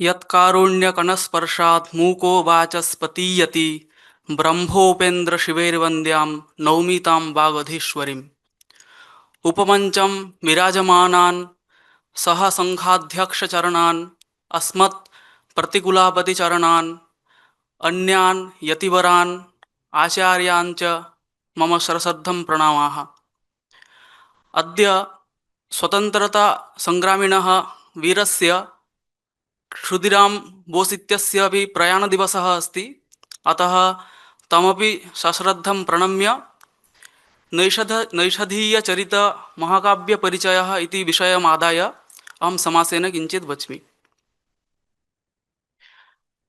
यत्कारुण्यकणस्पर्शात् मूको वाचस्पतीयति ब्रह्मोपेन्द्रशिवेर्वन्द्यां नौमि तां वागधीश्वरीम् उपमञ्चं विराजमानान् सह सङ्घाध्यक्षचरणान् अस्मत् प्रतिकुलापतिचरणान् अन्यान् यतिवरान् आचार्यान् च मम सरसद्धं प्रणामाः। अद्य स्वतन्त्रता संग्रामिणः वीरस्य क्षुदिराम बोस् इत्यस्य अपि प्रयाणदिवसः अस्ति। अतः तमपि सश्रद्धं प्रणम्य नैषधीयचरित महाकाव्यपरिचयः इति विषयमादाय अहं समासेन किञ्चित् वच्मि।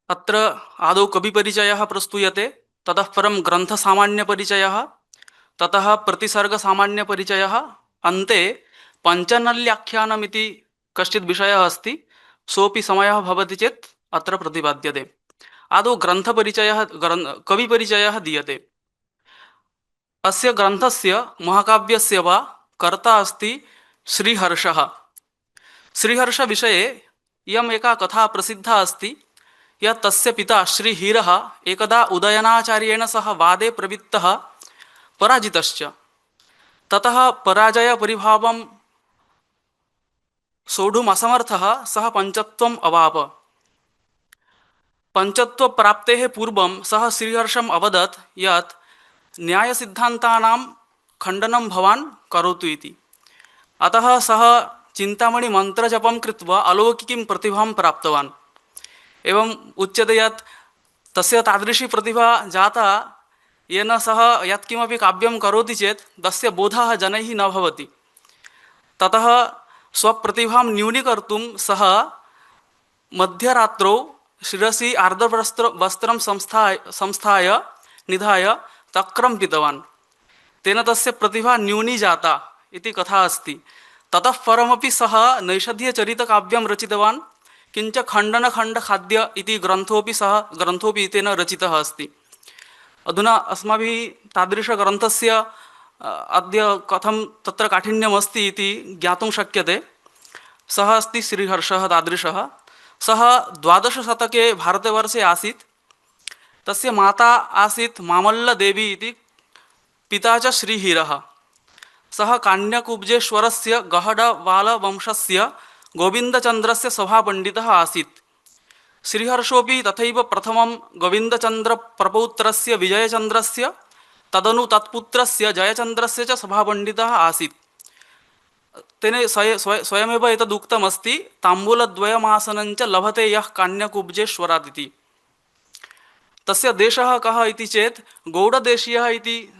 अत्र आदौ कविपरिचयः प्रस्तूयते, ततः परं ग्रन्थसामान्यपरिचयः, ततः प्रतिसर्गसामान्यपरिचयः, अन्ते पञ्चनल्याख्यानमिति कश्चित् विषयः अस्ति। सोऽपि समयः भवति चेत् अत्र प्रतिपाद्यते। आदौ ग्रन्थपरिचयः कविपरिचयः दीयते। अस्य ग्रन्थस्य महाकाव्यस्य वा कर्ता अस्ति श्रीहर्षः। श्रीहर्षविषये इयम् एका कथा प्रसिद्धा अस्ति यत् तस्य पिता श्रीहीरः एकदा उदयनाचार्येण सह वादे प्रवृत्तः पराजितश्च। ततः पराजयपरिभावं सोढुम् असमर्थः सः पञ्चत्वम् अवाप। पञ्चत्वप्राप्तेः पूर्वं सः श्रीहर्षम् अवदत् यत् न्यायसिद्धान्तानां खण्डनं भवान् करोतु इति। अतः सः चिन्तामणिमन्त्रजपं कृत्वा अलौकिकीं प्रतिभां प्राप्तवान्। एवम् उच्यते यत् तस्य तादृशी प्रतिभा जाता येन सः यत्किमपि काव्यं करोति चेत् तस्य बोधः जनैः न भवति। ततः स्वप्रतिभां न्यूनीकर्तुं सः मध्यरात्रौ शिरसि आर्द्रवस्त्रं संस्थाय निधाय तक्रं पीतवान्। तेन तस्य प्रतिभा न्यूनी जाता इति कथा अस्ति। ततः परमपि सः नैषधीयचरितकाव्यं रचितवान्। किञ्च खण्डनखण्डखाद्य इति ग्रन्थोपि तेन रचितः अस्ति। अधुना अस्माभिः तादृशग्रन्थस्य अद्य कथं तत्र काठिन्यमस्ति इति ज्ञातुं शक्यते। सः अस्ति श्रीहर्षः तादृशः। सः 12 शतके भारतवर्षे आसीत्। तस्य माता आसीत् मामल्लदेवी इति, पिता च श्रीहीरः। सः कान्यकुब्जेश्वरस्य गहडवालवंशस्य गोविन्दचन्द्रस्य सभापण्डितः आसीत्। श्रीहर्षोऽपि तथैव प्रथमं गोविन्दचन्द्रप्रपौत्रस्य विजयचन्द्रस्य तदनु तत्पुत्रस्य जयचन्द्रस्य च सभापण्डितः आसीत्। तेन स्वयमेव एतदुक्तमस्ति, ताम्बूलद्वयमासनञ्च लभते यः कान्यकुब्जेश्वरात् इति। तस्य देशः कः इति चेत् गौडदेशीयः इति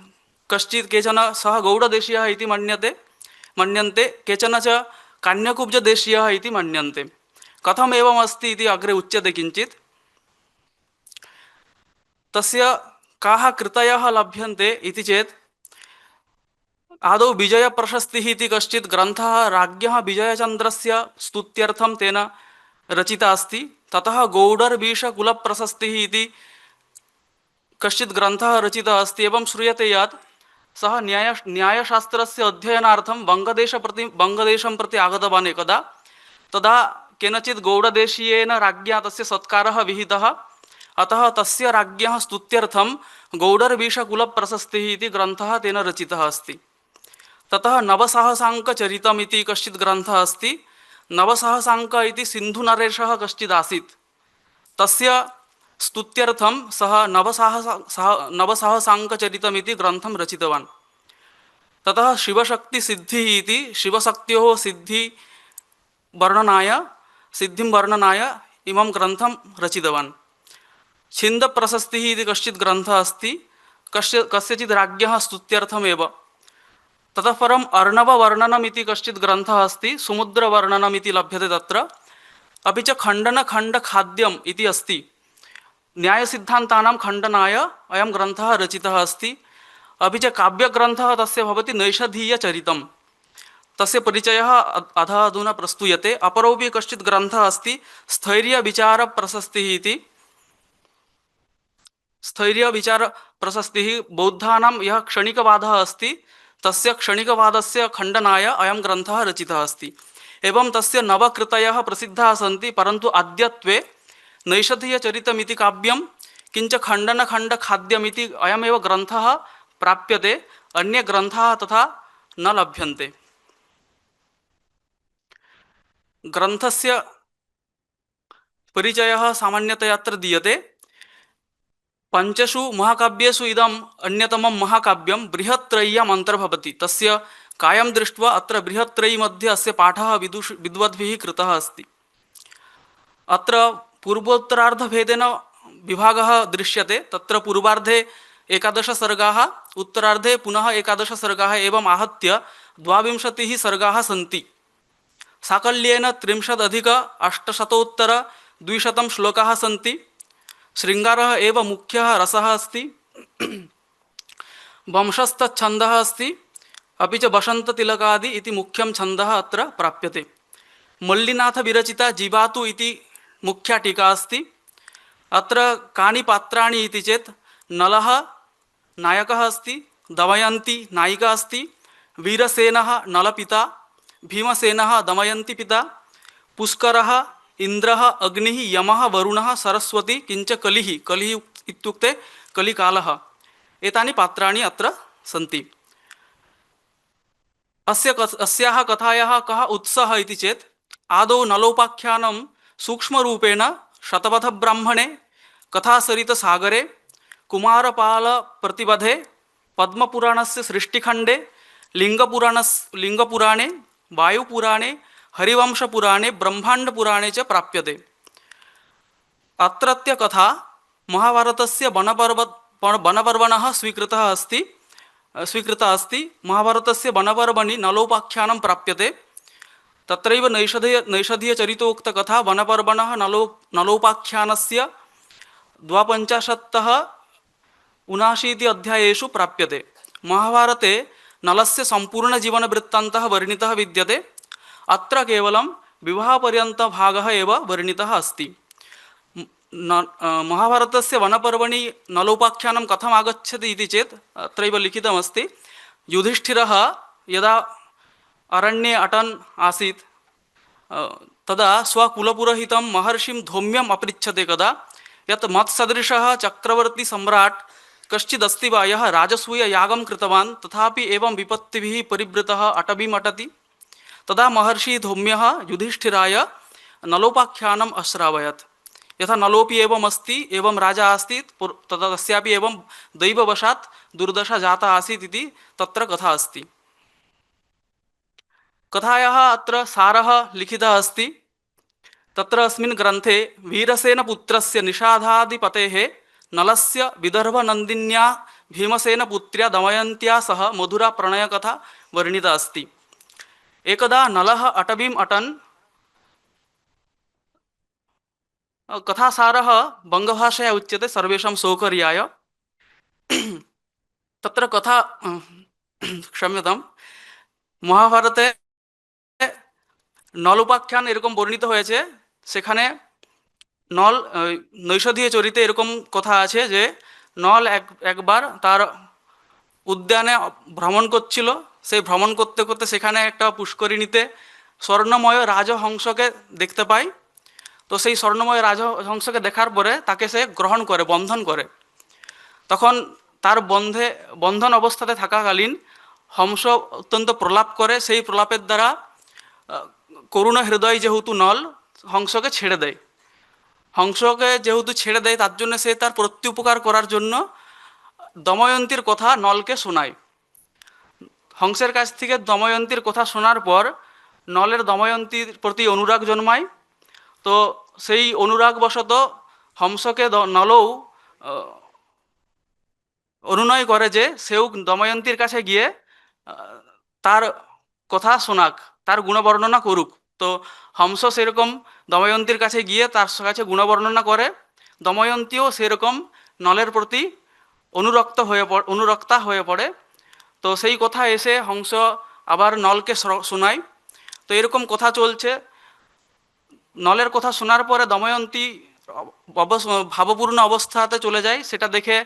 केचन सः गौडदेशीयः इति मन्यन्ते, केचन च कान्यकुब्जदेशीयः इति मन्यन्ते। कथम् एवमस्ति इति अग्रे उच्यते किञ्चित्। तस्य काः कृतयः लभ्यन्ते इति चेत् आदौ विजयप्रशस्तिः इति कश्चित् ग्रन्थः राज्ञः विजयचन्द्रस्य स्तुत्यर्थं तेन रचिता अस्ति। ततः गौडर्वीशकुलप्रशस्तिः इति कश्चित् ग्रन्थः रचितः अस्ति। एवं श्रूयते यत् सः न्यायशास्त्रस्य अध्ययनार्थं वङ्गदेशं प्रति आगतवान् एकदा। तदा केनचित् गौडदेशीयेन राज्ञा तस्य सत्कारः विहितः। अतः तस्य राज्ञः स्तुत्यर्थं गौडर्वीशकुलप्रशस्तिः इति ग्रन्थः तेन रचितः अस्ति। ततः नवसहसाङ्कचरितम् इति कश्चित् ग्रन्थः अस्ति। नवसहसाङ्क इति सिन्धुनरेशः कश्चित् आसीत्। तस्य स्तुत्यर्थं सः नवसहसाङ्कचरितम् इति ग्रन्थं रचितवान्। ततः शिवशक्तिसिद्धिः इति शिवशक्त्योः सिद्धिं वर्णनाय इमं ग्रन्थं रचितवान्। छिन्दप्रशस्तिः इति कश्चित् ग्रन्थः अस्ति, कस्यचित् राज्ञः स्तुत्यर्थमेव। ततः परम् अर्णववर्णनम् इति कश्चित् ग्रन्थः अस्ति, समुद्रवर्णनम् इति लभ्यते तत्र। अपि च खण्डनखण्डखाद्यम् इति अस्ति। न्यायसिद्धान्तानां खण्डनाय अयं ग्रन्थः रचितः अस्ति। अपि च काव्यग्रन्थः तस्य भवति नैषधीयचरितं। तस्य परिचयः अधुना प्रस्तूयते। अपरोऽपि कश्चित् ग्रन्थः अस्ति, स्थैर्यविचारप्रशस्तिः इति। स्थैर्यविचारप्रशस्तिः बौद्धानां यः क्षणिकवादः अस्ति तस्य क्षणिकवादस्य खण्डनाय अयं ग्रन्थः रचितः अस्ति। एवं तस्य नवकृतयः प्रसिद्धाः सन्ति, परन्तु अद्यत्वे नैषधीयचरितमिति काव्यं किञ्च खण्डनखण्डखाद्यमिति अयमेव ग्रन्थः प्राप्यते, अन्ये ग्रन्थाः तथा न लभ्यन्ते। ग्रन्थस्य परिचयः सामान्यतया अत्र दीयते। पंचषु महाकाव्येषु इदम् अन्यतमं महाकाव्यं बृहत्त्रय्याम् अन्तर्भवति। तस्य कायं दृष्ट्वा अत्र बृहत्त्रयी मध्ये अस्य पाठः विद्वद्भिः कृतः अस्ति। अत्र पूर्वोत्तरार्धभेदेन विभागः दृश्यते। तत्र पूर्वार्धे 11 सर्गाः, उत्तरार्धे पुनः 11 सर्गाः, एवम् आहत्य 22 सर्गाः सन्ति। साकल्येन 30,800 श्लोकाः सन्ति। शृङ्गारः एव मुख्यः रसः अस्ति। वंशस्थच्छन्दः अस्ति, अपि च वसन्ततिलकादि इति मुख्यं छन्दः अत्र प्राप्यते। मल्लिनाथ विरचिता जीवातु इति मुख्या टीका अस्ति। अत्र कानि पात्राणि इति चेत् नलः नायकः अस्ति, दमयन्ती नायिका अस्ति, वीरसेनः नलपिता, भीमसेनः दमयन्ती पिता, पुष्करः इंद्रः अग्निः यमः वरुणः सरस्वती किंच कलिः, कलिः इत्युक्ते कलिकालः, एतानि पात्राणि अत्र सन्ति। अस्याः कथायाः कः उत्सः इति चेत् आदौ नलोपाख्यानं सूक्ष्मरूपेण शतपथब्राह्मणे, कथासरितसागरे, कुमारपालप्रतिपदे, पद्मपुराणस्य सृष्टिखण्डे, लिङ्गपुराणे, वायुपुराणे, हरिवंशपुराणे, ब्रह्माण्डपुराणे च प्राप्यते। अत्रत्य कथा महाभारतस्य वनपर्वणः स्वीकृता अस्ति। महाभारतस्य वनपर्वणि नलोपाख्यानं प्राप्यते। तत्रैव नैषधीयचरितोक्तकथा वनपर्वणः नलोपाख्यानस्य 52तः 79 अध्यायेषु प्राप्यते। महाभारते नलस्य सम्पूर्णजीवनवृत्तान्तः वर्णितः विद्यते। अत्र केवलं विवाहपर्यन्तः भागः एव वर्णितः अस्ति। महाभारतस्य वनपर्वणि नलोपाख्यानं कथम् आगच्छति इति चेत् अत्रैव लिखितमस्ति। युधिष्ठिरः यदा अरण्ये अटन् आसीत् तदा स्वकुलपुरोहितं महर्षिं धौम्यम् अपृच्छते कदा यत् मत्सदृशः चक्रवर्ती सम्राट् कश्चिदस्ति वा यः राजसूययागं कृतवान् तथापि एवं विपत्तिभिः परिवृतः अटवीम् अटति। तदा महर्षि धौम्यः युधिष्ठिराय नलोपाख्यानम् अश्रावयत्। यथा नलोपि एवम् अस्ति, एवं राजा आसीत्, तदा तस्यापि एवं दैववशात् दुर्दशा जाता आसीत् इति तत्र कथा अस्ति। कथायाः अत्र सारः लिखितः अस्ति। तत्र अस्मिन् ग्रन्थे वीरसेनपुत्रस्य निषादाधिपतेः नलस्य विदर्भनन्दिन्या भीमसेनपुत्र्या दमयन्त्या सह मधुरा प्रणयकथा वर्णिता अस्ति। एकदा नलः अटवीम् अटन्। कथासारः बङ्गभाषया उच्यते सर्वेषां सौकर्याय। तत्र कथा क्षम्यतां, महाभारते নলোপাখ্যান এরকম বর্ণিত হয়েছে। সেখানে নল নৈষধীয় চরিতে এরকম কথা আছে যে নল একবার তার উদ্যানে ভ্রমণ করছিল। সেই ভ্রমণ করতে করতে সেখানে একটা পুষ্করিণীতে স্বর্ণময় রাজহংসকে দেখতে পায়। তো সেই স্বর্ণময় রাজহংসকে দেখার পরে তাকে সে গ্রহণ করে, বন্ধন করে। তখন তার বন্ধন অবস্থাতে থাকাকালীন হংস অত্যন্ত প্রলাপ করে। সেই প্রলাপের দ্বারা করুণ হৃদয় যেহেতু নল হংসকে ছেড়ে দেয়। হংসকে যেহেতু ছেড়ে দেয় তার জন্য সে তার প্রত্যুপকার করার জন্য দময়ন্তীর কথা নলকে শোনায়। হংসের কাছ থেকে দময়ন্তীর কথা শোনার পর নলের দময়ন্তীর প্রতি অনুরাগ জন্মায়। তো সেই অনুরাগবশত হংসকে নলও অনুনয় করে যে সেও দময়ন্তীর কাছে গিয়ে তার কথা শোনাক, তার গুণবর্ণনা করুক। তো হংস সেরকম দময়ন্তীর কাছে গিয়ে তার কাছে গুণবর্ণনা করে। দময়ন্তীও সেরকম নলের প্রতি অনুরক্তা হয়ে পড়ে। তো সেই কথা এসে হংস আবার নলকে শোনায়। তো এরকম কথা চলছে। নলের কথা শোনার পরে দময়ন্তী ভাবপূর্ণ অবস্থাতে চলে যায়। সেটা দেখে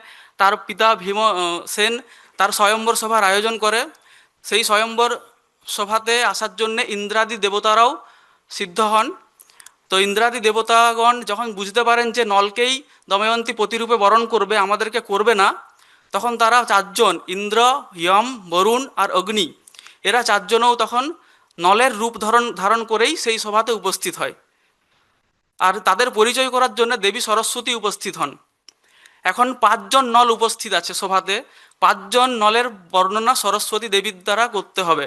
তার পিতা ভীমসেন তার স্বয়ম্বর সভার আয়োজন করে। সেই স্বয়ম্বর সভাতে আসার জন্যে ইন্দ্রাদি দেবতারাও সিদ্ধ হন। তো ইন্দ্রাদি দেবতাগণ যখন বুঝতে পারেন যে নলকেই দময়ন্তী প্রতিরূপে বরণ করবে, আমাদেরকে করবে না, তখন তারা চারজন, ইন্দ্র, যম, বরুণ আর অগ্নি, এরা চারজনও তখন নলের রূপ ধারণ করেই সেই সভাতে উপস্থিত হয়। আর তাদের পরিচয় করার জন্য দেবী সরস্বতী উপস্থিত হন। এখন পাঁচজন নল উপস্থিত আছে সভাতে, পাঁচজন নলের বর্ণনা সরস্বতী দেবীর দ্বারা করতে হবে।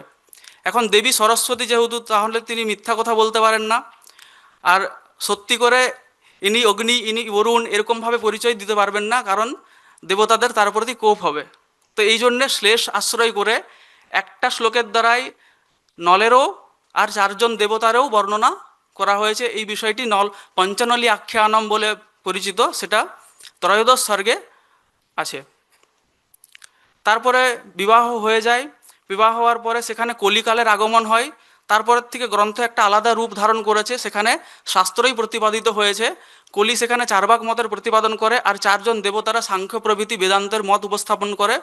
এখন দেবী সরস্বতী যেহেতু, তাহলে তিনি মিথ্যা কথা বলতে পারেন না, আর সত্যি করে ইনি অগ্নি, ইনি বরুণ এরকমভাবে পরিচয় দিতে পারবেন না, কারণ দেবতাদের তার প্রতি কোপ হবে। তো এই জন্যে শ্লেষ আশ্রয় করে একটা শ্লোকের দ্বারাই নলেরও আর চারজন দেবতারও বর্ণনা করা হয়েছে। এই বিষয়টি পঞ্চনলী আখ্যানম বলে পরিচিত, সেটা ত্রয়োদশ সর্গে আছে। তারপরে বিবাহ হয়ে যায়। বিবাহ হওয়ার পরে সেখানে কলিকালের আগমন হয়। তারপরের থেকে গ্রন্থ একটা আলাদা রূপ ধারণ করেছে। সেখানে শাস্ত্রই প্রতিপাদিত হয়েছে। কলি সেখানে চার্বাক মতের প্রতিপাদন করে, আর চারজন দেবতারা সাংখ্য প্রভৃতি বেদান্তের মত উপস্থাপন করে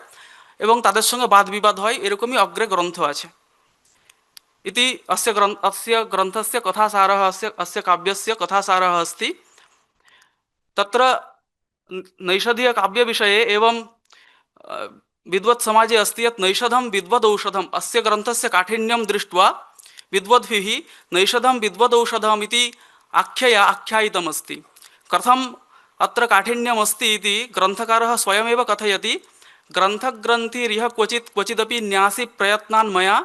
এবং তাদের সঙ্গে বাদ বিবাদ হয়। এরকমই অগ্রে গ্রন্থ আছে। इति अस्य ग्रन्थस्य कथासारः अस्य काव्यस्य कथासारः अस्ति। तत्र नैषधीयकाव्यविषये एवं विद्वत् समाजे अस्ति यत् नैषधं विद्वदौषधम्। अस्य ग्रन्थस्य काठिन्यं दृष्ट्वा विद्वद्भिः नैषधं विद्वदौषधम् इति आख्यायितमस्ति। कथम् अत्र काठिन्यमस्ति इति ग्रन्थकारः स्वयमेव कथयति। ग्रन्थग्रन्थिरिह क्वचिदपि न्यासि प्रयत्नान् मया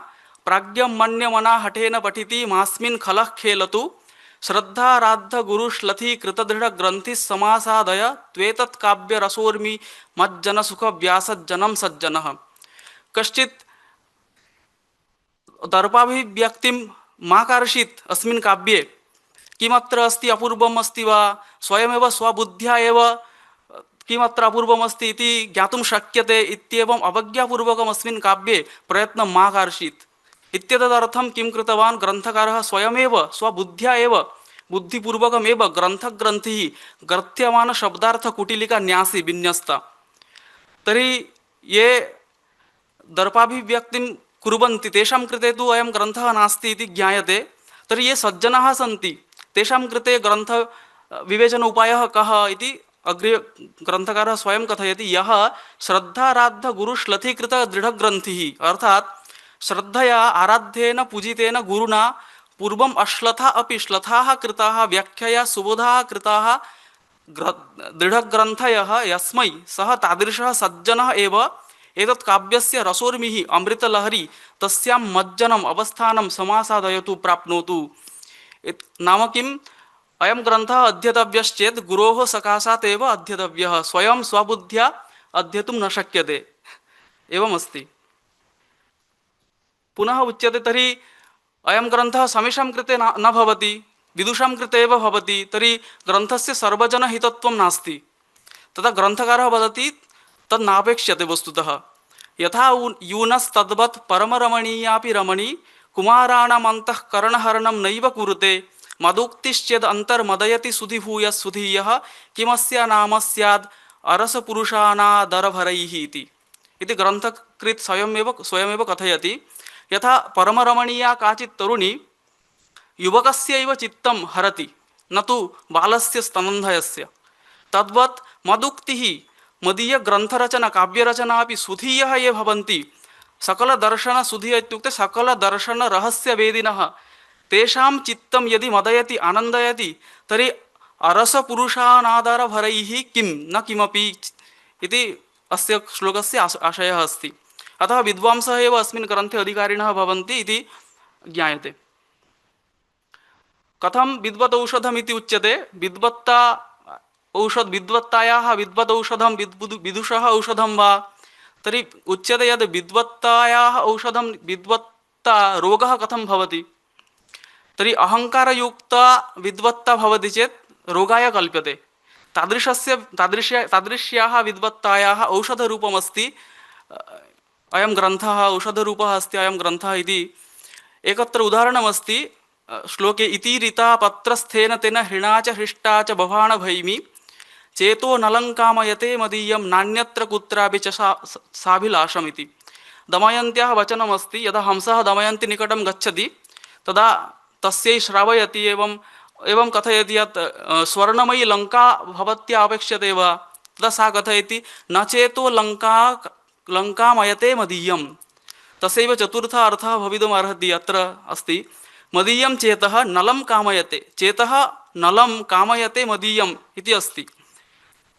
प्राज्ञं मन्यमना हठेन पठिति मास्मिन् खलः खेलतु श्रद्धाराद्ध गुरुश्लथी कृतदृढ़ ग्रंथि समासादय त्वेतत् काव्य रसोर्मि मज्जन सुख व्यासज्जनम सज्जनः। कश्चित् दर्पाभिव्यक्तिं माकर्षित् अस्मिन् काव्ये किमत्र अस्ति अपूर्वम् अस्ति वा, स्वयमेव स्वबुद्ध्या एव किमत्र अपूर्वम् अस्ति इति ज्ञातुं शक्यते इत्येवम् अवज्ञापूर्वकम् अस्मिन् काव्ये प्रयत्नं माकर्षित् इत्यतदर्थं किं कृतवान् ग्रन्थकारः स्वयमेव स्वबुद्ध्या एव बुद्धिपूर्वकमेव ग्रन्थग्रन्थिः ग्रथ्यमान शब्दार्थ कुटिलिका न्यासी विन्यस्ता। तर्हि ये दर्पाभिव्यक्तिं कुर्वन्ति तेषां कृते तु अयं ग्रन्थः नास्ति इति ज्ञायते। तर्हि ये सज्जनाः सन्ति तेषां कृते ग्रन्थ विवेचन उपायः कः इति अग्रे ग्रन्थकारः स्वयं कथयति। यः श्रद्धाराद्ध गुरुश्लथीकृत दृढग्रन्थिः, अर्थात् श्रद्धया आराध्येन पूजितेन गुरुना पूर्वम् अश्लथा अपि श्लथाः कृताः व्याख्यया सुबोधाः कृताः दृढग्रन्थयः यस्मै सः तादृशः सज्जनः एव एतत् काव्यस्य रसोर्मिः अमृतलहरी तस्यां मज्जनम् अवस्थानं समासादयतु प्राप्नोतु। नाम किम्, अयं ग्रन्थः अध्येतव्यश्चेत् गुरोः सकाशात् एव अध्येतव्यः, स्वयं स्वबुद्ध्या अध्येतुं न शक्यते। एवमस्ति। पुनः उच्यते तर्हि अयं ग्रन्थः समेषां कृते न भवति, विदुषां कृते एव भवति, तर्हि ग्रन्थस्य सर्वजनहितत्वं नास्ति। तदा ग्रन्थकारः वदति तद् नापेक्ष्यते वस्तुतः। यथा यूनस्तद्वत् परमरमणीयापि रमणी कुमाराणामन्तःकरणहरणं नैव कुरुते मदुक्तिश्चेद् अन्तर्मदयति सुधिभूय सुधीयः किमस्य नाम स्याद् अरसपुरुषाणादरभरैः इति ग्रन्थकृत् स्वयमेव कथयति। यथा परमरमणीया काचित् तरुणी युवकस्यैव चित्तं हरति न तु बालस्य स्तनन्धयस्य, तद्वत् मदुक्तिः मदीय ग्रन्थरचना काव्यरचना अपि सुधीयः ये भवन्ति सकलदर्शन सुधीय इत्युक्ते सकलदर्शनरहस्यवेदिनः तेषां चित्तं यदि मदयति आनन्दयति तर्हि अरसपुरुषाणादरभरैः किं न किमपि इति अस्य श्लोकस्य आशयः अस्ति। अतः विद्वांसः एव अस्मिन् ग्रन्थे अधिकारिणः भवन्ति इति ज्ञायते। कथं विद्वदौषधम् इति उच्यते। विद्वत्तायाः विद्वदौषधं विदुषः औषधं वा, तर्हि उच्यते यद् विद्वत्तायाः औषधं विद्वत्ता रोगः कथं भवति। तर्हि अहङ्कारयुक्ता विद्वत्ता भवति चेत् रोगाय कल्प्यते। तादृश्याः विद्वत्तायाः औषधरूपमस्ति अयं ग्रन्थः, औषधरूपः अस्ति अयं ग्रन्थः इति। एकत्र उदाहरणमस्ति श्लोके इति रीता पत्रस्थेन तेन हृणा च हृष्टा च बभाण भैमि चेतो नलङ्कामयते मदीयं नान्यत्र कुत्रापि च साभिलाषमिति। दमयन्त्याः वचनमस्ति। यदा हंसः दमयन्ती निकटं गच्छति तदा तस्यै श्रावयति एवं एवं कथयति यत् स्वर्णमयी लङ्का भवत्या अपेक्ष्यते वा, तदा सा कथयति न चेतो लङ्कामयते मदीयं। तस्यैव चतुर्थ अर्थः भवितुम् अर्हति। अत्र अस्ति मदीयं चेतः नलं कामयते, चेतः नलं कामयते मदीयम् इति अस्ति।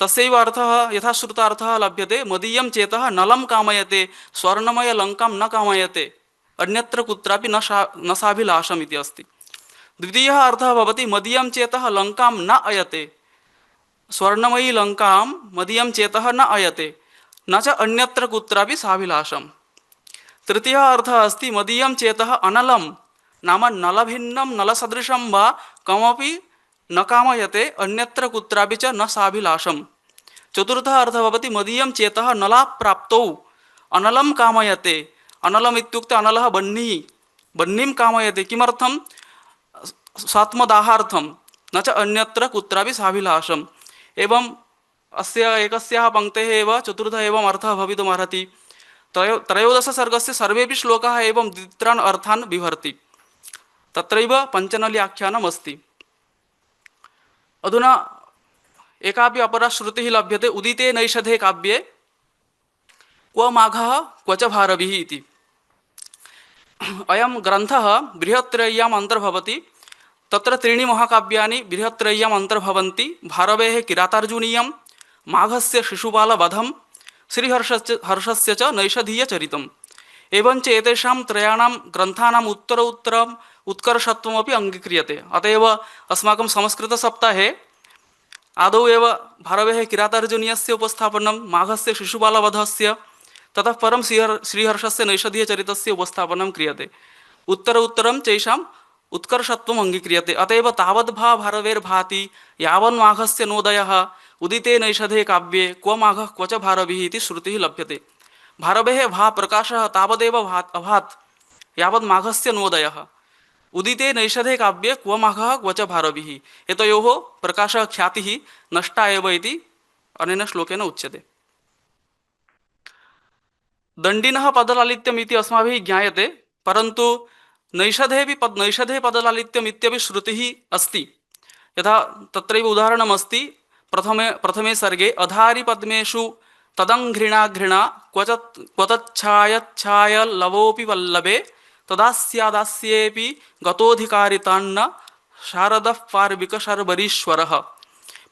तस्यैव अर्थः यथा श्रुतार्थः लभ्यते मदीयं चेतः नलं कामयते, स्वर्णमय लङ्कां न कामयते, अन्यत्र कुत्रापि न साभिलाषम् इति अस्ति। द्वितीयः अर्थः भवति मदीयं चेतः लङ्कां न अयते, स्वर्णमयी लङ्कां मदीयं चेतः न अयते, न च अन्यत्र कुत्रापि साभिलाषम्। तृतीयः अर्थः अस्ति मदीयं चेतः अनलं, नाम नलभिन्नं नलसदृशं वा कमपि न कामयते, अन्यत्र कुत्रापि च न साभिलाषम्। चतुर्थः अर्थः भवति मदीयं चेतः नलाप्राप्तौ अनलं कामयते। अनलम् इत्युक्ते अनलः बह्निः, बह्निं कामयते। किमर्थं? स्वात्मदाहार्थं, न च अन्यत्र कुत्रापि साभिलाषम्। एवं अस्य एकस्याः पङ्क्तेः एव चतुर्थः एवम् अर्थः भवितुमर्हति। त्रयोदशसर्गस्य सर्वेपि श्लोकाः एवं द्वित्रान् अर्थान् बिभर्ति। तत्रैव पञ्चनली आख्यानम् अस्ति। अधुना एकापि अपरा श्रुतिः लभ्यते उदिते नैषधे काव्ये क्व माघः क्व च भारविः इति। अयं ग्रन्थः बृहत्त्रय्याम् अन्तर्भवति। तत्र त्रीणि महाकाव्यानि बृहत्त्रय्याम् अन्तर्भवन्ति। भारवेः किरातार्जुनीयं, माघस्य शिशुपालवधं, श्रीहर्षस्य च नैषधीयचरितम्। एवञ्च एतेषां त्रयाणां ग्रन्थानाम् उत्तरोत्तरम् उत्कर्षत्वमपि अङ्गीक्रियते। अत एव अस्माकं संस्कृतसप्ताहे आदौ एव भारवेः किरातार्जुनीयस्य उपस्थापनं, माघस्य शिशुपालवधस्य, ततः परं श्रीहर्षस्य नैषधीयचरितस्य उपस्थापनं क्रियते। उत्तरोत्तरं तेषाम् उत्कर्षत्वम् अङ्गीक्रियते। अत एव तावद्भा भारवेर्भाति यावन्माघस्य नोदयः उदिते नैषधे काव्ये क्व माघः क्व च भारविः इति श्रुतिः लभ्यते। भारवेः भा प्रकाशः तावदेव अभात् यावन्माघस्य नोदयः। उदिते नैषधे काव्ये क्व माघः क्व च भारविः, एतयोः प्रकाशः ख्यातिः नष्टा एव इति अनेन श्लोकेन उच्यते। दण्डिनः पदलालित्यम् इति अस्माभिः ज्ञायते, परन्तु नैषधे पदलालित्यम् इत्यपि श्रुतिः अस्ति। यथा तत्रैव उदाहरणम् अस्ति। प्रथमे सर्गे अधारि पद्मेषु तदङ्घृणा क्वतच्छायच्छायलवोऽपि वल्लभे तदास्यादास्येऽपि गतोऽधिकारितान्न शारदः पार्विकशर्वरीश्वरः।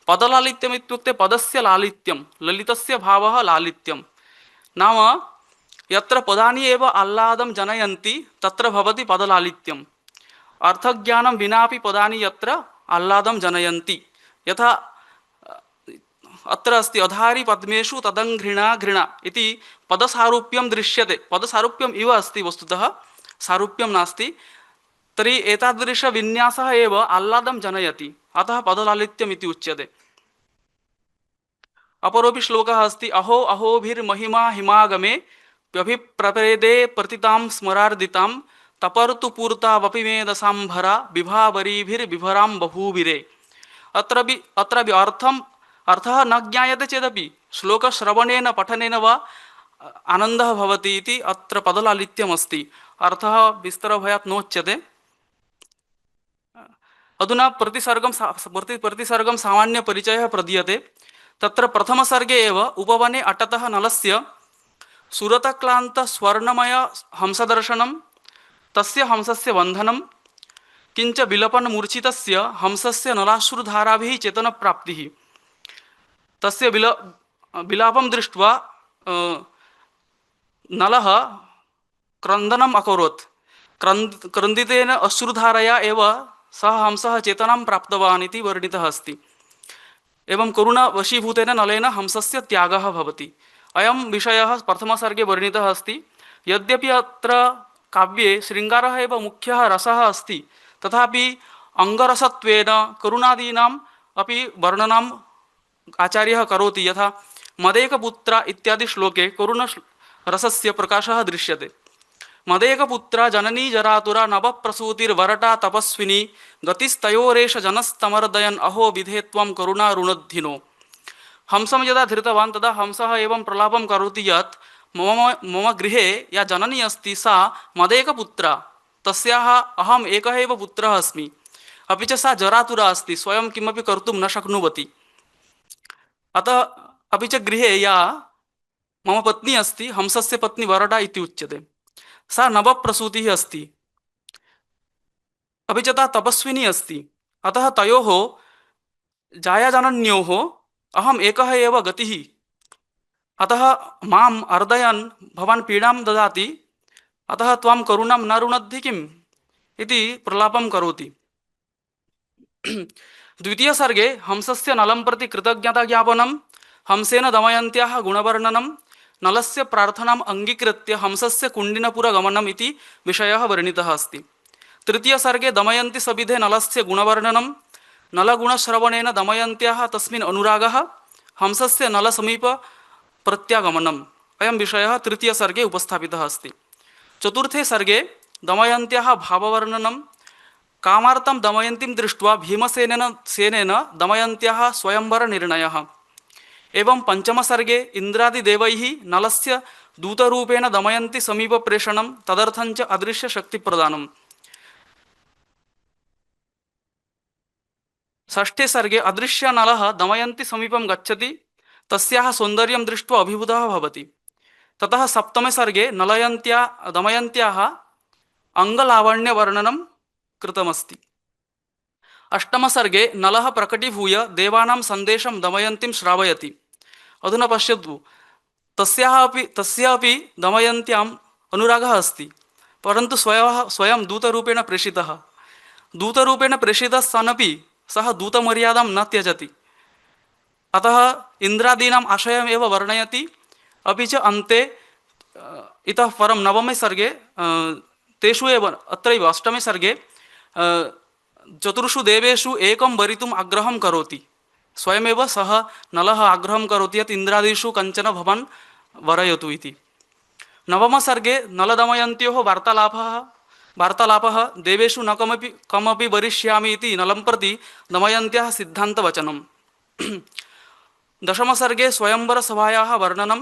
पदलालित्यम् इत्युक्ते पदस्य लालित्यं, ललितस्य भावः लालित्यं। नाम यत्र पदानि एव आह्लादं जनयन्ति तत्र भवति पदलालित्यम्। अर्थज्ञानं विनापि पदानि यत्र आह्लादं जनयन्ति। यथा अत्र अस्ति अधारि पद्मेषु तदङ्घृणा घृणा इति पदसारूप्यं दृश्यते। पदसारूप्यम् इव अस्ति, वस्तुतः सारूप्यं नास्ति। तर्हि एतादृशविन्यासः एव आह्लादं जनयति, अतः पदलालित्यम् इति उच्यते। अपरोपि श्लोकः अस्ति अहो अहोभिर्महिमा हिमागमे व्यभिप्रपेदे प्रतितां स्मरार्दितां तपर्तु पूर्तावपि मे दशाम्भरा विभावरीभिर्विभरां बभूविरे। अत्र अर्थः न ज्ञायते चेदपि श्लोकश्रवणेन पठनेन वा आनन्दः भवति इति अत्र पदलालित्यम् अस्ति। अर्थः विस्तरभयात् नोच्यते। अधुना प्रतिसर्गं सामान्यपरिचयः प्रदीयते। तत्र प्रथमसर्गे एव उपवने अटतः नलस्य सुरतक्लान्तस्वर्णमय हंसदर्शनं, तस्य हंसस्य बन्धनं, किञ्च विलपनमूर्छितस्य हंसस्य नलाश्रुधाराभिः चेतनप्राप्तिः। तस्य विलापं दृष्ट्वा नलः क्रन्दनम् अकरोत्। क्रन्दितेन अश्रुधारया एव सः हंसः चेतनां प्राप्तवान् इति वर्णितः अस्ति। एवं करुणवशीभूतेन नलेन हंसस्य त्यागः भवति। अयं विषयः प्रथमसर्गे वर्णितः अस्ति। यद्यपि अत्र काव्ये शृङ्गारः एव मुख्यः रसः अस्ति, तथापि अङ्गरसत्वेन करुणादीनाम् अपि वर्णनम् आचार्यः करोति। यथा मदेकपुत्र इत्यादि श्लोके करुणरसस्य प्रकाशः दृश्यते। मदेकपुत्रा जननी जरातुरा नवप्रसूतिर्वरटा तपस्विनी गतिस्तयोरेष जनस्तमर्दयन् अहो विधे त्वं करुणारुणद्धिनो। हंसं यदा धृतवान् तदा हंसः एवं प्रलापं करोति यत् मम गृहे या जननी अस्ति सा मदेकपुत्रा, तस्याः अहम् एकः एव पुत्रः अस्मि, अपि च सा जरातुरा अस्ति, स्वयं किमपि कर्तुं न शक्नुवति। अतः अपि च गृहे या मम पत्नी अस्ति, हंसस्य पत्नी वरडा इति उच्यते, सा नवप्रसूतिः अस्ति, अपि च ता तपस्विनी अस्ति। अतः तयोः जायाजनन्योः अहम् एकः एव गतिः। अतः माम् अर्दयन् भवान् पीडां ददाति, अतः त्वां करुणां न रुणद्धि किम् इति प्रलापं करोति। द्वितीय सर्गे हंसस्य नलं प्रति कृतज्ञताज्ञापनं, हंसेन दमयन्त्याः गुणवर्णनं, नलस्य प्रार्थनाम् अङ्गीकृत्य हंसस्य कुण्डिनपुरगमनम् इति विषयः वर्णितः अस्ति। तृतीय सर्गे दमयन्ती सविधे नलस्य गुणवर्णनं, नलगुणश्रवणेन दमयन्त्याः तस्मिन् अनुरागः, हंसस्य नलसमीप प्रत्यागमनम्, अयं विषयः तृतीय सर्गे उपस्थापितः अस्ति। चतुर्थे सर्गे दमयन्त्याः भाववर्णनं, कामार्थं दमयन्तीं दृष्ट्वा भीमसेनेन दमयन्त्याः स्वयंवरनिर्णयः। एवं पंचमसर्गे इन्द्रादिदेवैः नलस्य दूतरूपेण दमयन्ती समीपप्रेषणं, तदर्थञ्च अदृश्यशक्तिप्रदानम्। षष्ठे सर्गे अदृश्यनलः दमयन्ती समीपं गच्छति, तस्याः सौन्दर्यं दृष्ट्वा अभिभूतः भवति। ततः सप्तमे सर्गे दमयन्त्याः अङ्गलावण्यवर्णनं कृतमस्ति। अष्टमसर्गे नलः प्रकटीभूय देवानां सन्देशं दमयन्तीं श्रावयति। अधुना पश्यतु, तस्यापि दमयन्त्याम् अनुरागः अस्ति, परन्तु स्वयं दूतरूपेण प्रेषितः। दूतरूपेण प्रेषितः सनपि सः दूतमर्यादां न त्यजति। अतः इन्द्रादीनाम् आशयमेव वर्णयति। अपि च अन्ते इतः परं नवमे सर्गे तेषु एव अत्रैव अष्टमे सर्गे चतुर्षु देवेषु एकं वरितुम् आग्रहं करोति। स्वयमेव सः नलः आग्रहं करोति यत् इन्द्रादिषु कञ्चन भवान् वरयतु इति। नवमसर्गे नलदमयन्त्योः वार्तालापः देवेषु न कमपि वरिष्यामि इति नलं प्रति दमयन्त्याः सिद्धान्तवचनं। दशमसर्गे स्वयंवरसभायाः वर्णनं,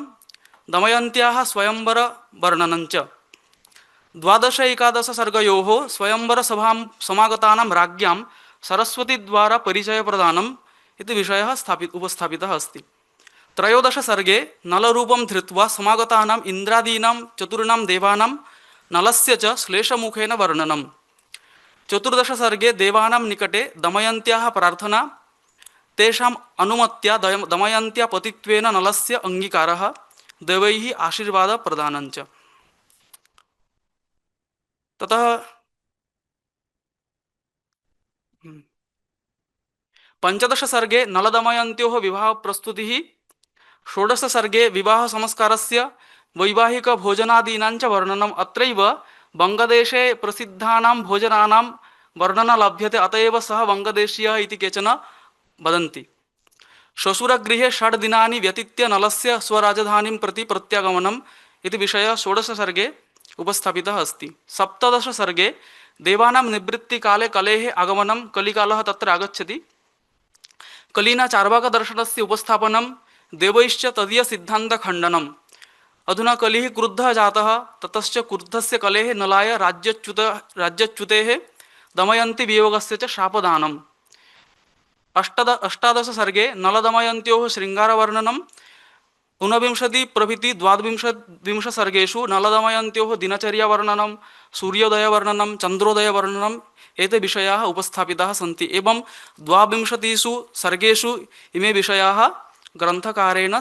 दमयन्त्याः स्वयंवरवर्णनञ्च। द्वादश एकादश सर्गयोः स्वयंवरसभां समागतानां राज्ञां सरस्वतीद्वारा परिचयप्रदानम् इति विषयः उपस्थापितः अस्ति। त्रयोदश सर्गे नलरूपं धृत्वा समागतानाम् इन्द्रादीनां चतुर्णां देवानां नलस्य च श्लेषमुखेन वर्णनम्। चतुर्दश सर्गे देवानां निकटे दमयन्त्याः प्रार्थना, तेषाम् अनुमत्या दमयन्त्या पतित्वेन नलस्य अङ्गीकारः, देवैः आशीर्वादप्रदानञ्च। ततः पंचदश सर्गे नलदमयन्त्योः विवाहप्रस्तुतिः, षोडश सर्गे विवाहसंस्कारस्य वैवाहिकभोजनादीनां च वर्णनम्। अत्रैव वङ्गदेशे प्रसिद्धानां भोजनानां वर्णनं लभ्यते, अत एव सः वङ्गदेशीयः इति केचन वदन्ति। श्वशुरगृहे 6 दिनानि व्यतीत्य नलस्य स्वराजधानीं प्रति प्रत्यागमनम् इति विषयः षोडश सर्गे उपस्थापितः अस्ति। सप्तदश सर्गे देवानां निवृत्तिकाले कलेः आगमनं, कलिकालः तत्र आगच्छति। कलिना चार्वाकदर्शनस्य उपस्थापनं, देवैश्च तदीयसिद्धान्तखण्डनम्। अधुना कलिः क्रुद्धः जातः, ततश्च क्रुद्धस्य कलेः नलाय राज्यच्युतेः दमयन्ती वियोगस्य च शापदानम्। अष्टादश सर्गे नलदमयन्त्योः शृङ्गारवर्णनं, ऊनविंशति प्रभृति द्वाविंश सर्गेषु नलदमयन्त्योः दिनचर्यावर्णनं, सूर्योदयवर्णनं, चन्द्रोदयवर्णनम् एते विषयाः उपस्थापिताः सन्ति। एवं द्वाविंशतिषु सर्गेषु इमे विषयाः ग्रन्थकारेण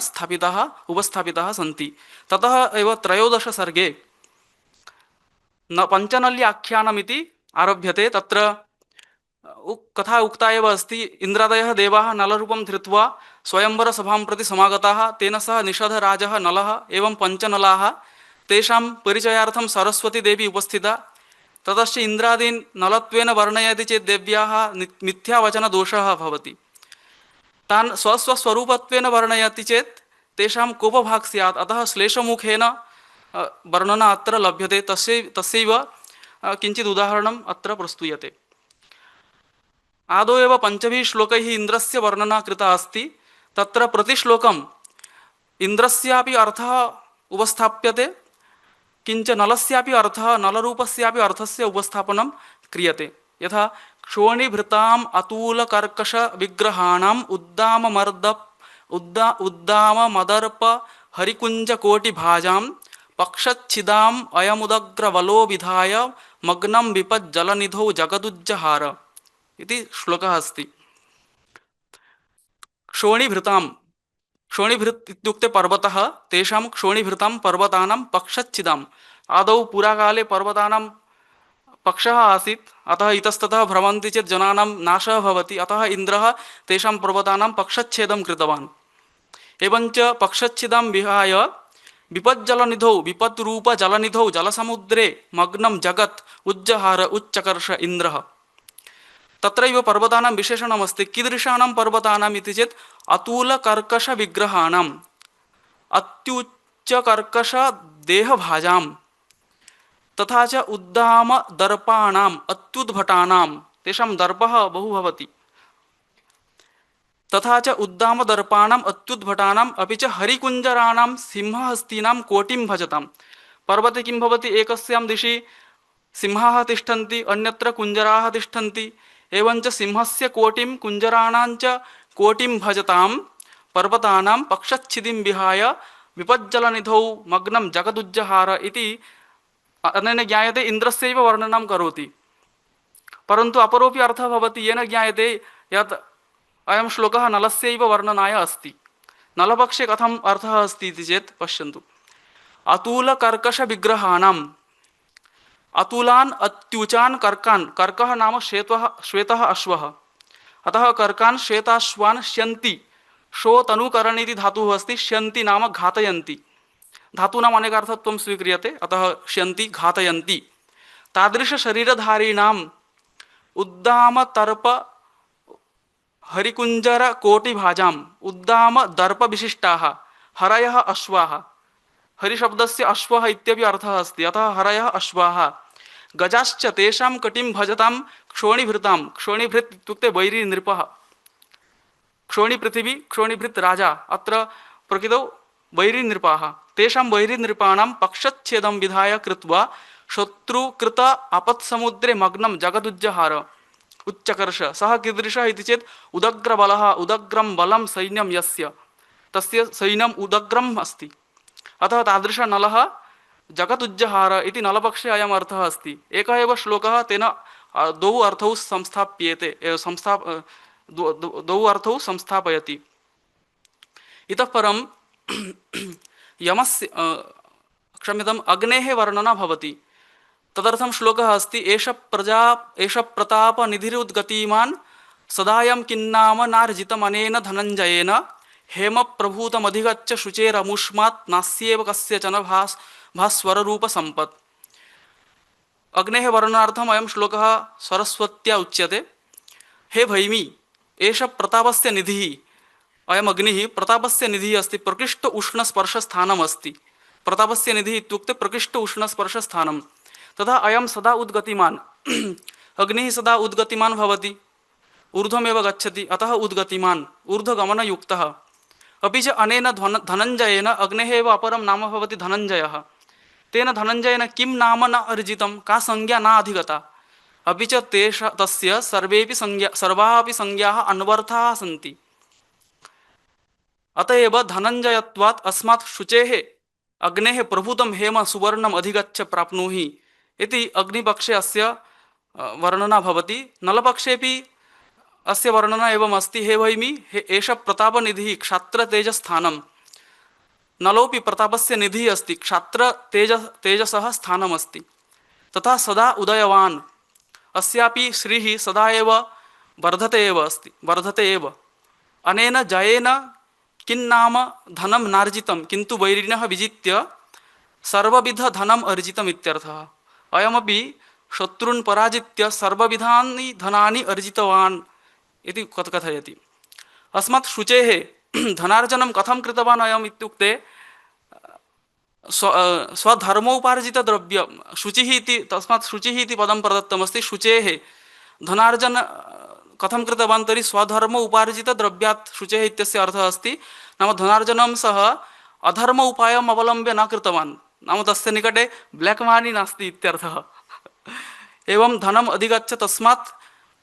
उपस्थापिताः सन्ति। ततः एव त्रयोदश सर्गे पञ्चनल्य आख्यानमिति आरभ्यते। तत्र कथा उक्ता एव अस्ति, इन्द्रादयः देवाः नलरूपं धृत्वा स्वयंवरसभां प्रति समागताः, तेन सह निषधराजः नलः एवं पञ्चनलाः, तेषां परिचयार्थं सरस्वती देवी उपस्थिता। ततश्च इन्द्रादीन् नलत्वेन वर्णयति चेत् देव्याः मिथ्यावचनदोषः भवति। तान् स्वस्वरूपत्वेन वर्णयति चेत् तेषां कोपभाग् स्यात्, अतः श्लेषमुखेन वर्णना अत्र लभ्यते। तस्यैव किञ्चित् उदाहरणम् अत्र प्रस्तूयते। आदौ एव पञ्चभिः श्लोकैः इन्द्रस्य वर्णना कृता अस्ति। तत्र प्रतिश्लोकम् इन्द्रस्यापि अर्थः उपस्थाप्यते, किंच नलस्यापि अर्थः नलरूपस्यापि अर्थस्य उपस्थापनं क्रियते। यथा क्षोणीभृताम् अतूलकर्कश विग्रहाणाम् उद्दाममदर्प हरिकुञ्जकोटिभाजां पक्षच्छिदाम् अयमुदग्रवलो विधाय मग्नं विपज्जलनिधौ जगदुज्जहार इति श्लोकः अस्ति। क्षोणीभृतां, क्षोणीभृत् इत्युक्ते पर्वतः, तेषां क्षोणीभृतां पर्वतानां पक्षच्छिदाम्। आदौ पुराकाले पर्वतानां पक्षः आसीत्, अतः इतस्ततः भ्रमन्ति चेत् जनानां नाशः भवति, अतः इन्द्रः तेषां पर्वतानां पक्षच्छेदं कृतवान्। एवञ्च पक्षच्छिदां विहाय विपज्जलनिधौ, विपद्रूपजलनिधौ जलसमुद्रे मग्नं जगत् उज्जहार उच्चकर्ष इन्द्रः। तत्रैव पर्वतानां विशेषणमस्ति। कीदृशानां पर्वतानाम् इति चेत् अतूलकर्कशविग्रहाणाम्, अत्युच्चकर्कशदेहभाजां, तथा च उद्दामदर्पाणाम्, अत्युद्भटानां, तेषां दर्पः बहु भवति, तथा च उद्दामदर्पाणाम् अत्युद्भटानाम्, अपि च हरिकुञ्जराणां सिंहहस्तीनां कोटिं भजताम्। पर्वते किं भवति, एकस्यां दिशि सिंहाः तिष्ठन्ति, अन्यत्र कुञ्जराः तिष्ठन्ति। एवञ्च सिंहस्य कोटिं कुञ्जराणां च कोटिं भजतां पर्वतानां पक्षच्छिदिं विहाय विपज्जलनिधौ मग्नं जगदुज्जहार इति अनेन ज्ञायते इन्द्रस्यैव वर्णनं करोति। परन्तु अपरोपि अर्थः भवति, येन ज्ञायते यत् अयं श्लोकः नलस्यैव वर्णनाय अस्ति। नलपक्षे कथम् अर्थः अस्ति इति चेत् पश्यन्तु। अतूलकर्कशविग्रहाणाम्, अतुलान् अत्युचान् कर्कान्, कर्कः नाम श्वेतः अश्वः, अतः कर्कान् श्वेताश्वान् श्यन्ति, शो तनुकरण इति धातुः अस्ति, श्यन्ति नाम घातयन्ति, धातूनाम् अनेकार्थत्वं स्वीक्रियते, अतः श्यन्ति घातयन्ति। तादृशशरीरधारीणाम् उद्दामतर्प हरिकुञ्जरकोटिभाजाम्, उद्दामदर्पविशिष्टाः हरयः अश्वाः, हरिशब्दस्य अश्वः इत्यपि अर्थः अस्ति, अतः हरयः अश्वाः। गजाश्च तेषां कटिं भजतां क्षोणीभृतां, क्षोणीभृत् इत्युक्ते वैरी नृपः, क्षोणीपृथिवी क्षोणीभृत् राजा, अत्र प्रकृतौ वैरी नृपाः, तेषां वैरी नृपाणां पक्षच्छेदं विधाय कृत्वा शत्रुकृत आपत्समुद्रे मग्नं जगदुज्जहार उच्चकर्ष। सः कीदृशः इति चेत् उदग्रबलः, उदग्रं बलं सैन्यं यस्य, तस्य सैन्यम् उदग्रम् अस्ति, अतः तादृशनलः जगदुज्जहार इति नलपक्षे अयम् अर्थः अस्ति। एकः एव श्लोकः तेन द्वौ अर्थौ संस्थाप्येते, द्वौ अर्थौ संस्थापयति। इतः परं यमस्य क्षम्यताम् अग्नेः वर्णना भवति, तदर्थं श्लोकः अस्ति। एष प्रतापनिधिरुद्गतिमान् सदायं किन्नाम नार्जितमनेन धनञ्जयेन हेमप्रभूतमधिगच्छ शुचेरमुष्मात् नास्येव कस्यचन भास्वररूपसम्पत्। अग्नेः वर्णनार्थम् अयं श्लोकः सरस्वत्या उच्यते। हे भैमी, एष प्रतापस्य निधिः, अयम् अग्निः प्रतापस्य निधिः अस्ति, प्रकृष्ट उष्णस्पर्शस्थानम् अस्ति। प्रतापस्य निधिः इत्युक्ते प्रकृष्ट उष्णस्पर्शस्थानं। तथा अयं सदा उद्गतिमान्, अग्निः सदा उद्गतिमान् भवति, ऊर्ध्वमेव गच्छति, अतः उद्गतिमान्, ऊर्ध्वगमनयुक्तः। अपि च अनेन धनञ्जयेन, अग्नेः एव अपरं नाम भवति धनञ्जयः, तेन धनञ्जयेन किं नाम न अर्जितं, का संज्ञा न अधिगता, अपि च तस्य सर्वाः अपि संज्ञाः अन्वर्थाः सन्ति। अतएव धनञ्जयत्वात् अस्मात् शुचेः अग्नेः प्रभूतं हेम सुवर्णम् अधिगच्छ प्राप्नोहि इति अग्निपक्षे अस्य वर्णना भवति। नलपक्षेपि अस्य वर्णना एवम् अस्ति। हे भैमी, एष प्रतापनिधिः क्षात्रतेजस्थानं, नलोपि प्रतापस्य निधिः अस्ति, क्षात्रतेजसः स्थानमस्ति। तथा सदा उदयवान्, अस्यापि श्रीः सदा एव वर्धते एव अस्ति, वर्धते एव। अनेन जयेन किन्नाम धनं नार्जितं, किन्तु वैरिणः विजित्य सर्वविध धनम् अर्जितम् इत्यर्थः। अयमपि शत्रून् पराजित्य सर्वविधानि धनानि अर्जितवान् इति कथयति। अस्मात् शुचेः धनार्जनं कथं कृतवान् अयम् इत्युक्ते स्वधर्मोपार्जितद्रव्य, शुचिः इति, तस्मात् शुचिः इति पदं प्रदत्तमस्ति। शुचेः धनार्जन कथं कृतवान् तर्हि स्वधर्म उपार्जितद्रव्यात् शुचेः इत्यस्य अर्थः अस्ति, नाम धनार्जनं सः अधर्म उपायम् अवलम्ब्य न कृतवान्, नाम तस्य निकटे ब्लैक मनी नास्ति इत्यर्थः। एवं धनम अधिगच्छ तस्मात्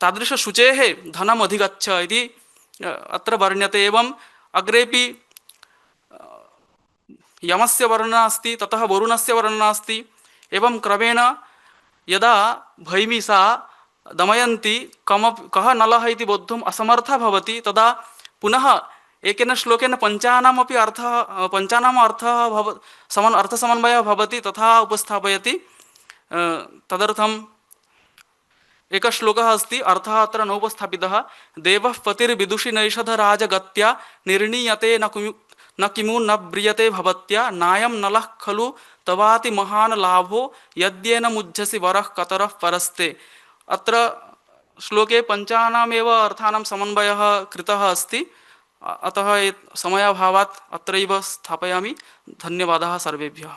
तादृशशुचेः धनम अधिगच्छ इति अत्र वर्ण्यते। एवं अग्रेपि यमस्य वर्णना अस्ति, ततः वरुणस्य वर्णना अस्ति। एवं क्रमेण यदा भैमी सा दमयन्ती कः नलः इति बोद्धुम् असमर्था भवति, तदा पुनः एकेन श्लोकेन पञ्चानामपि अर्थः अर्थसमन्वयः भवति, तथा उपस्थापयति। तदर्थम् एकः श्लोकः अस्ति, अर्थः अत्र नोपस्थापितः। देवः पतिर्विदुषी नैषधराजगत्या निर्णीयते न किमु न ब्रियते भवत्या नायं नलः खलु तवाति महान् लाभो यद्येन मुज्झसि वरः कतरः परस्ते। अत्र श्लोके पञ्चानामेव अर्थानां समन्वयः कृतः अस्ति। अतः समयाभावात् अत्रैव स्थापयामि। धन्यवादः सर्वेभ्यः।